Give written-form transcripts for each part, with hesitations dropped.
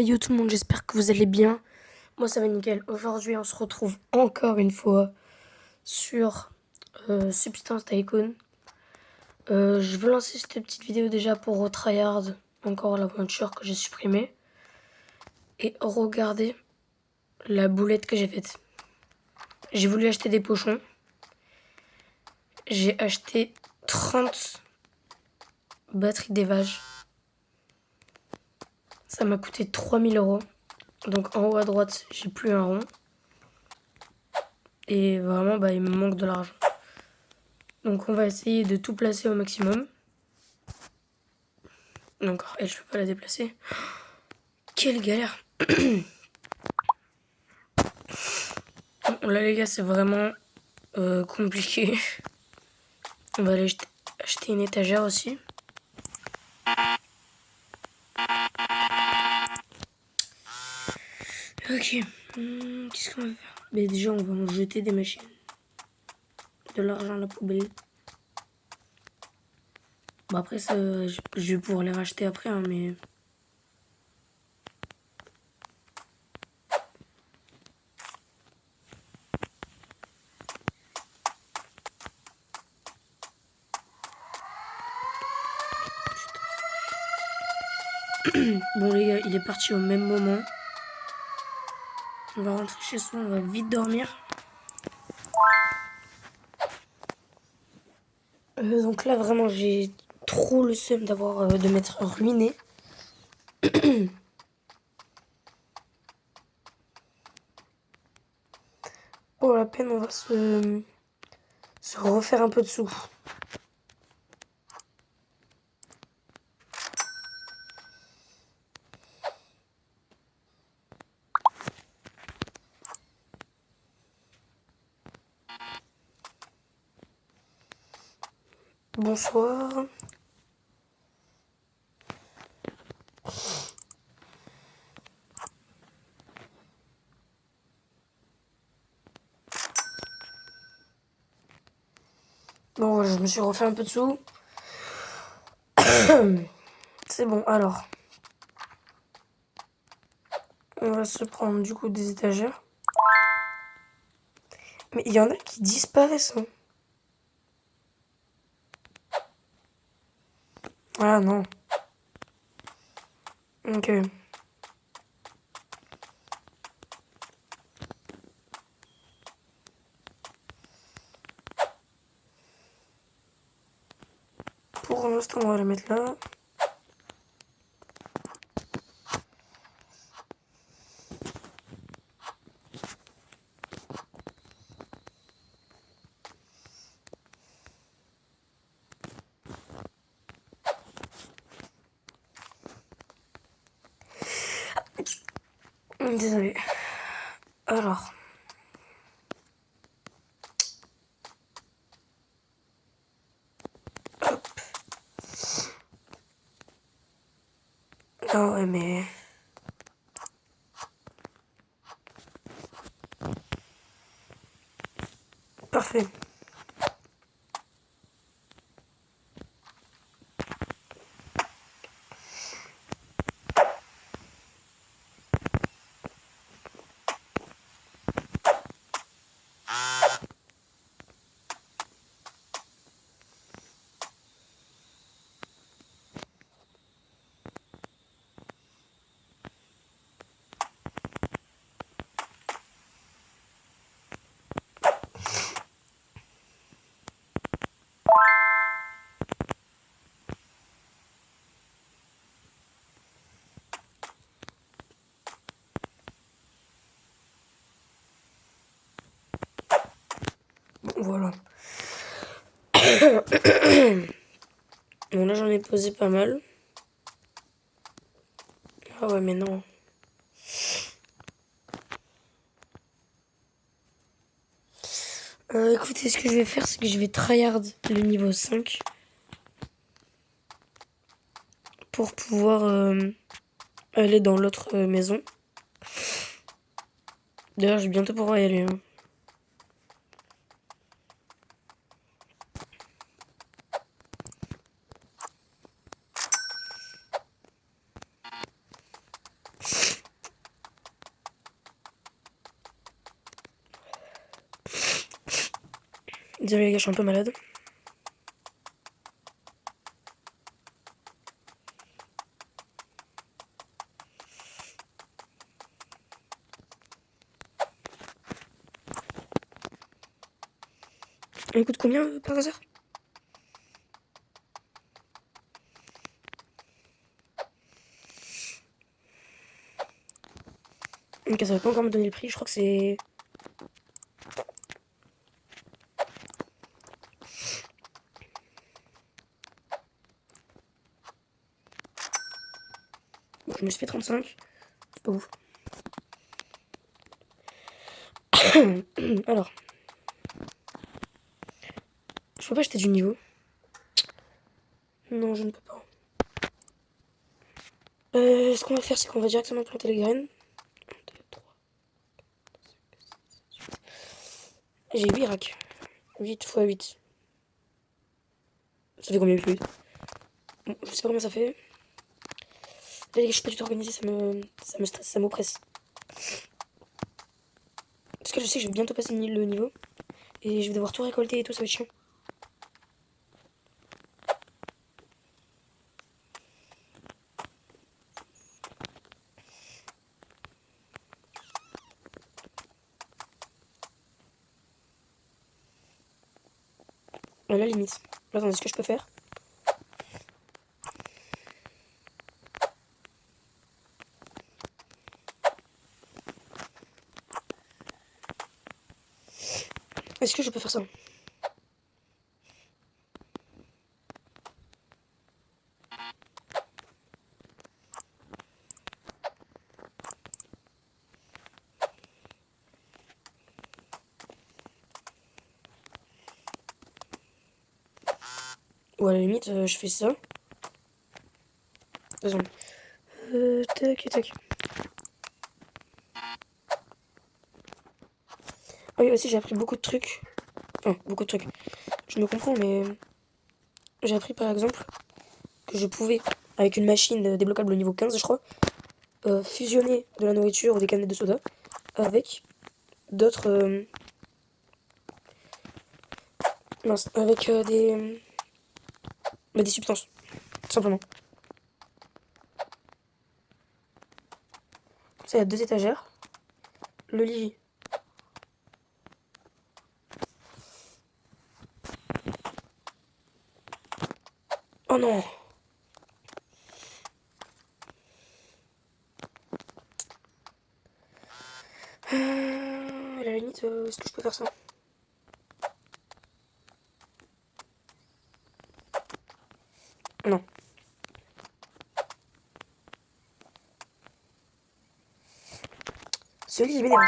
Yo tout le monde, j'espère que vous allez bien. Moi ça va nickel. Aujourd'hui on se retrouve encore une fois sur Substance Tycoon. Je veux lancer cette petite vidéo déjà pour retryhard encore l'aventure que j'ai supprimée. Et regardez la boulette que j'ai faite. J'ai voulu acheter des pochons. J'ai acheté 30 batteries d'évage. Ça m'a coûté 3000 €. Donc en haut à droite, j'ai plus un rond. Et vraiment, il me manque de l'argent. Donc on va essayer de tout placer au maximum. Donc elle, je peux pas la déplacer. Quelle galère. Là les gars, c'est vraiment compliqué. On va aller acheter une étagère aussi. Ok. Qu'est-ce qu'on va faire? Mais déjà, on va en jeter des machines. De l'argent à la poubelle. Bon après ça, je vais pouvoir les racheter après, hein, mais... Bon les gars, il est parti au même moment. On va rentrer chez soi, on va vite dormir. Donc là vraiment j'ai trop le seum de m'être ruiné. Pour la peine on va se refaire un peu de sous. Bonsoir. Bon voilà, je me suis refait un peu de sous. C'est bon, alors. On va se prendre du coup des étagères. Mais il y en a qui disparaissent. Hein. Ah non. Ok. Pour l'instant, on va la mettre là. Désolé. Alors. Hop. Ah ouais, mais... Parfait. Bon, voilà. Bon, là, j'en ai posé pas mal. Ah ouais, mais non. Écoutez, ce que je vais faire, c'est que je vais tryhard le niveau 5. Pour pouvoir aller dans l'autre maison. D'ailleurs, je vais bientôt pouvoir y aller. Hein. Désolé les gars, je suis un peu malade. Elle coûte combien par hasard? Ok, ça va pas encore me donner le prix, je crois que c'est... Bon, je me suis fait 35, c'est pas ouf. Alors, je peux pas acheter du niveau. Non, je ne peux pas. Ce qu'on va faire, c'est qu'on va directement planter les graines. 1, 2, 3. J'ai 8 racks. 8 x 8. Ça fait combien 8 x 8? Bon, je sais pas combien ça fait. Là, les gars, je suis pas du tout organisé, ça me stresse, ça m'oppresse. Parce que je sais que je vais bientôt passer le niveau. Et je vais devoir tout récolter et tout, ça va être chiant. À la limite. Attendez, ce que je peux faire. Est-ce que je peux faire ça? Ou à la limite, je fais ça. Attends. Tac et tac. Ah oui, aussi, j'ai appris beaucoup de trucs. Enfin, beaucoup de trucs. Je me comprends, mais j'ai appris par exemple que je pouvais, avec une machine débloquable au niveau 15, je crois, fusionner de la nourriture ou des canettes de soda avec d'autres. Mince, avec des substances, tout simplement. Ça, il y a 2 étagères. Le lit. Oh non! À la limite, est-ce que je peux faire ça? Non. Ce lit, il m'énerve.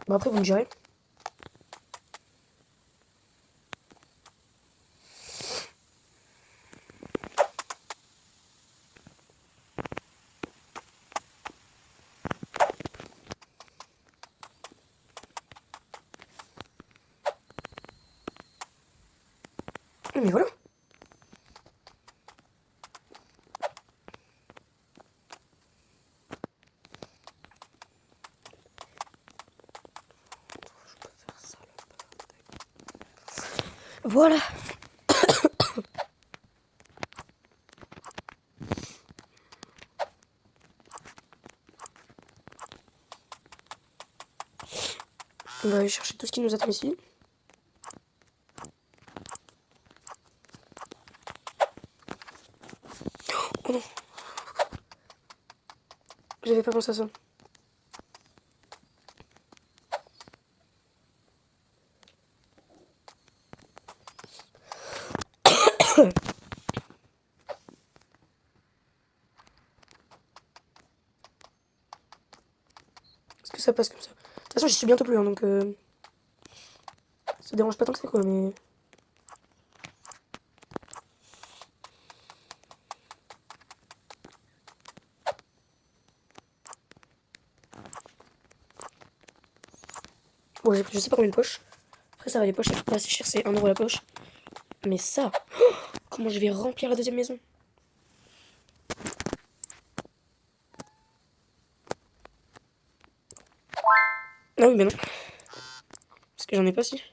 Bon, après, vous me direz. Mais voilà. Voilà. On va aller chercher tout ce qui nous attend ici. Oh non. J'avais pas pensé à ça. Est-ce que ça passe comme ça? De toute façon, j'y suis bientôt plus, hein, donc ça dérange pas tant que ça, quoi, mais... Bon, je sais pas combien de poches. Après, ça va, les poches, ça coûte pas assez cher, c'est 1 € la poche. Mais ça, comment je vais remplir la deuxième maison? Ah oui, mais non. Parce que j'en ai pas si.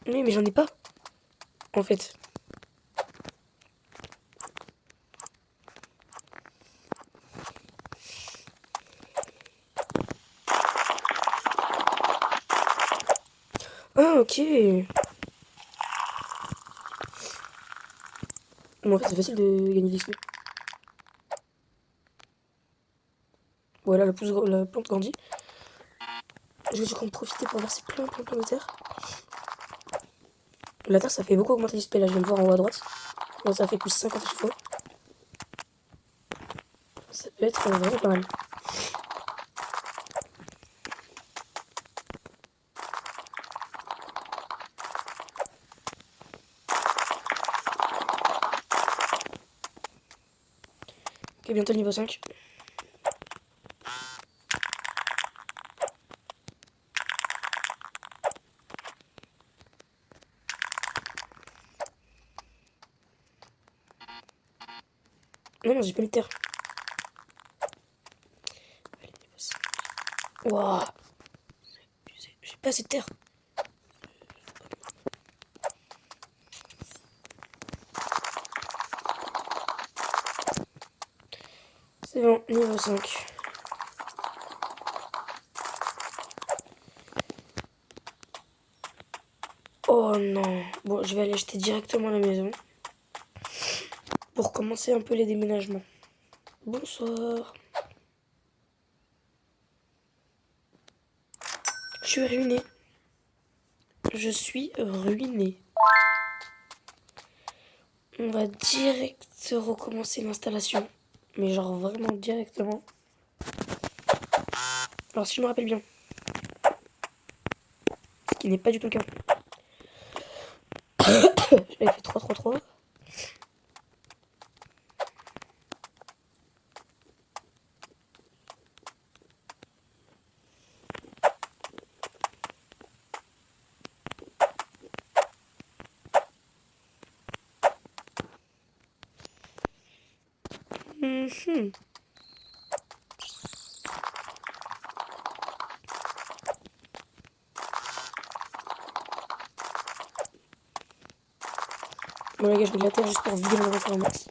Oui, mais j'en ai pas. En fait. Ah, ok. Bon, en fait, c'est facile de gagner des XP. Voilà, la plante grandit. Je vais du coup en profiter pour verser plein de terre. La terre, ça fait beaucoup augmenter l'XP. Là, je viens de voir en haut à droite. Bon, ça fait plus 50 à chaque fois. Ça peut être vraiment pas mal. Ok, bientôt niveau 5. Non, non, j'ai pas mis de terre. Allez, niveau 5. Waouh. J'ai pas assez de terre. C'est bon, niveau 5. Oh non. Bon, je vais aller acheter directement la maison. Pour commencer un peu les déménagements. Bonsoir. Je suis ruiné. Je suis ruiné. On va direct recommencer l'installation. Mais genre vraiment directement. Alors si je me rappelle bien. Ce qui n'est pas du tout le cas. J'avais fait 3-3-3. Bon les gars, je mets de la terre juste pour vider mon inventaire en max.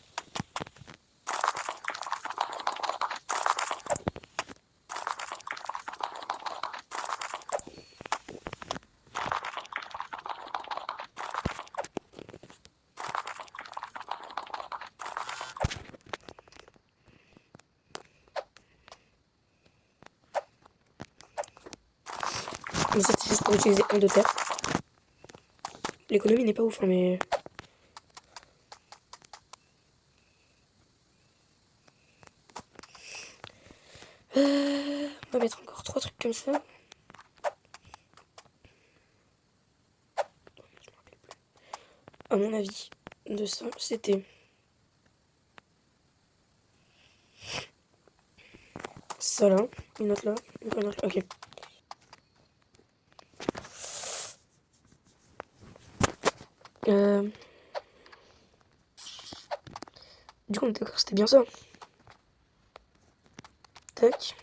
Mais ça c'est juste pour utiliser un de terre. L'économie n'est pas ouf, hein, mais... On va mettre encore 3 trucs comme ça. À mon avis, de ça, c'était... ça là, une autre là, encore une autre là, ok. Euh... Du coup, on est d'accord, c'était bien ça. Tac.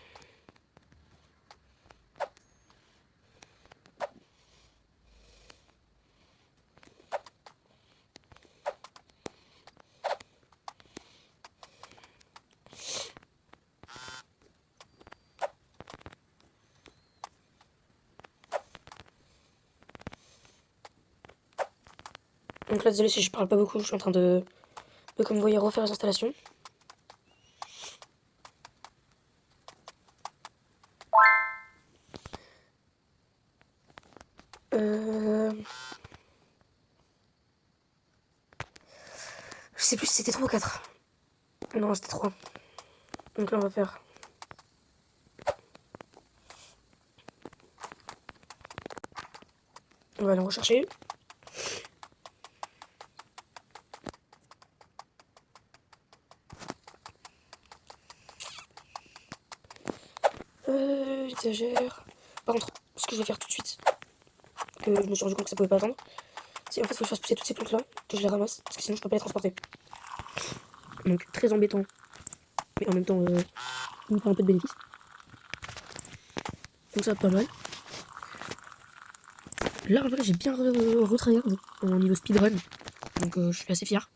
Donc là, désolé si je parle pas beaucoup, je suis en train comme vous voyez, refaire les installations. Je sais plus si c'était 3 ou 4. Non, c'était 3. Donc là, on va faire... On va aller en rechercher. Étagère. Par contre, ce que je vais faire tout de suite, que je me suis rendu compte que ça pouvait pas attendre, c'est en fait, il faut que je fasse pousser toutes ces plantes là, que je les ramasse, parce que sinon je peux pas les transporter. Donc très embêtant, mais en même temps, il me fait un peu de bénéfice. Donc ça va pas mal. Là, en vrai, j'ai bien retryhard au niveau speedrun, donc je suis assez fier.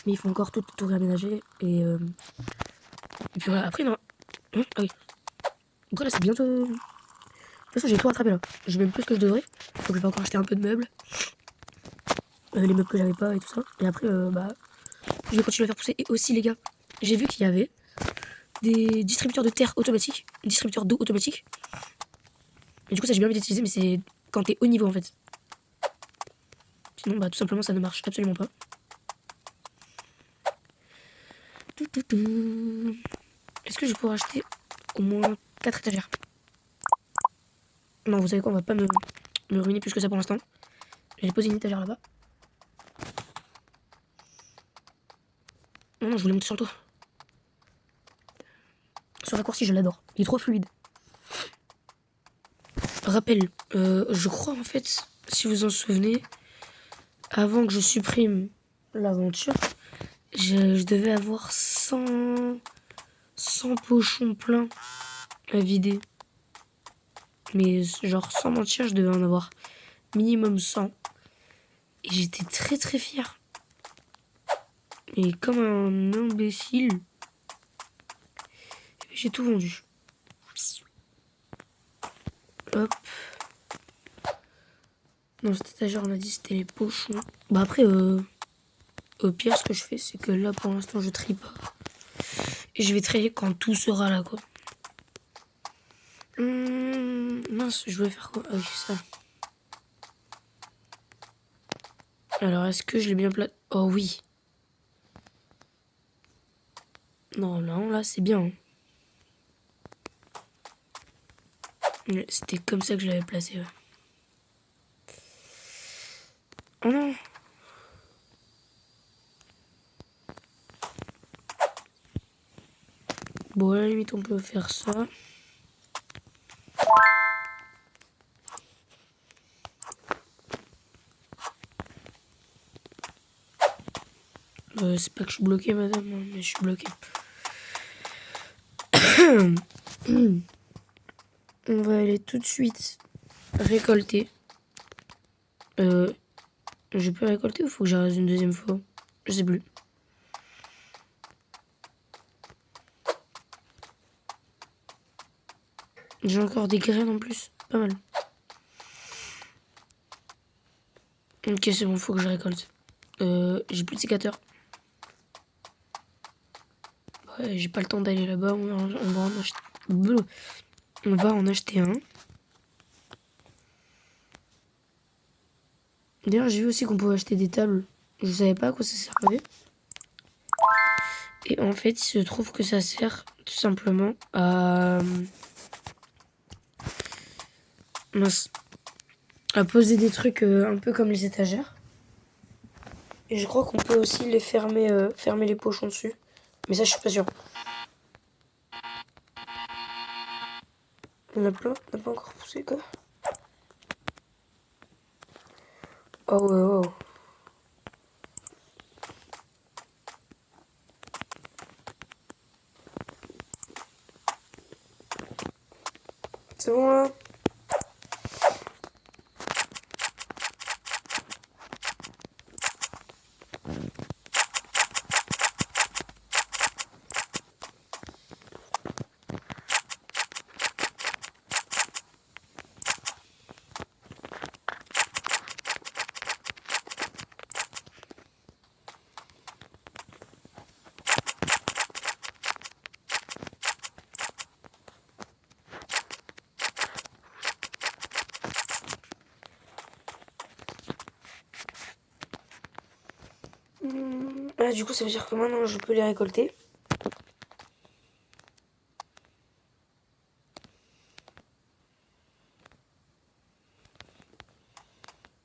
Mais il faut encore tout réaménager, et puis voilà, après, non. Ah oui. Après, là, c'est bientôt. De toute façon, j'ai tout rattrapé là. J'ai même plus que je devrais. Donc, je vais encore acheter un peu de meubles. Les meubles que j'avais pas et tout ça. Et après, je vais continuer à faire pousser. Et aussi, les gars, j'ai vu qu'il y avait des distributeurs de terre automatiques, distributeurs d'eau automatiques. Et du coup, ça, j'ai bien envie d'utiliser, mais c'est quand t'es haut niveau en fait. Sinon, bah, tout simplement, ça ne marche absolument pas. Est-ce que je pourrais acheter au moins 4 étagères? Non, vous savez quoi, on va pas me ruiner plus que ça pour l'instant. J'ai posé une étagère là-bas. Non, non, je voulais monter sur le toit. Ce raccourci, je l'adore. Il est trop fluide. Rappel, je crois en fait, si vous en souvenez, avant que je supprime l'aventure, je devais avoir 100 pochons pleins à vider. Mais genre, sans mentir, je devais en avoir minimum 100. Et j'étais très très fier. Et comme un imbécile, j'ai tout vendu. Hop. Dans cette étagère, on a dit c'était les pochons. Bah après, au pire, ce que je fais, c'est que là, pour l'instant, je trie pas. Et je vais trier quand tout sera là, quoi. Mince, je voulais faire quoi? Ah oui, ça. Alors, est-ce que je l'ai bien placé? Oh oui. Non, là, c'est bien. C'était comme ça que je l'avais placé, ouais. Oh non. Bon, à la limite, on peut faire ça. C'est pas que je suis bloqué, madame, mais je suis bloqué. On va aller tout de suite récolter. Je peux récolter ou faut que j'arrête une deuxième fois? Je sais plus. J'ai encore des graines en plus. Pas mal. Ok, c'est bon, faut que je récolte. J'ai plus de sécateur. Ouais, j'ai pas le temps d'aller là-bas. On va en acheter un. D'ailleurs, j'ai vu aussi qu'on pouvait acheter des tables. Je savais pas à quoi ça servait. Et en fait, il se trouve que ça sert tout simplement mince, à poser des trucs un peu comme les étagères. Et je crois qu'on peut aussi les fermer les pochons dessus. Mais ça, je suis pas sûr. Il y en a plein, on n'a pas encore poussé quoi. Oh ouais, wow. C'est bon là? Ah, du coup, ça veut dire que maintenant je peux les récolter.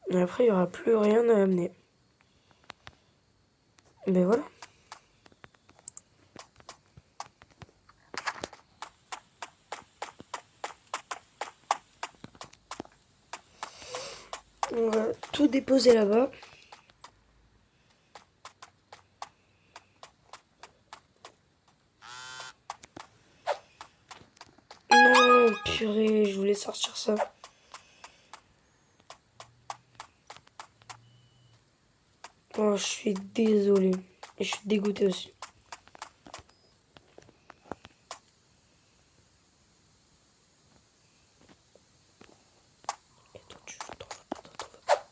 Et après, il n'y aura plus rien à amener. Ben voilà. On va tout déposer là-bas. Non, purée, je voulais sortir ça. Oh, je suis désolé. Et je suis dégoûté aussi. Et toi, tu t'en veux pas, t'en veux pas.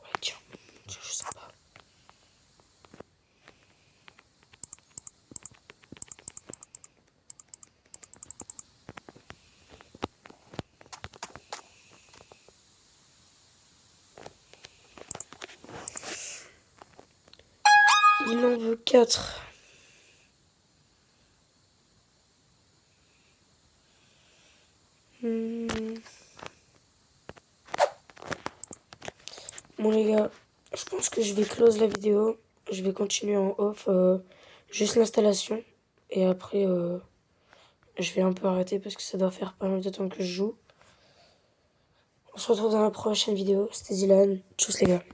Ouais, tiens, je sais pas. Il en veut 4. Bon les gars, je pense que je vais close la vidéo. Je vais continuer en off, juste l'installation. Et après, je vais un peu arrêter parce que ça doit faire pas mal de temps que je joue. On se retrouve dans la prochaine vidéo. C'était Dylan. Tchuss les gars.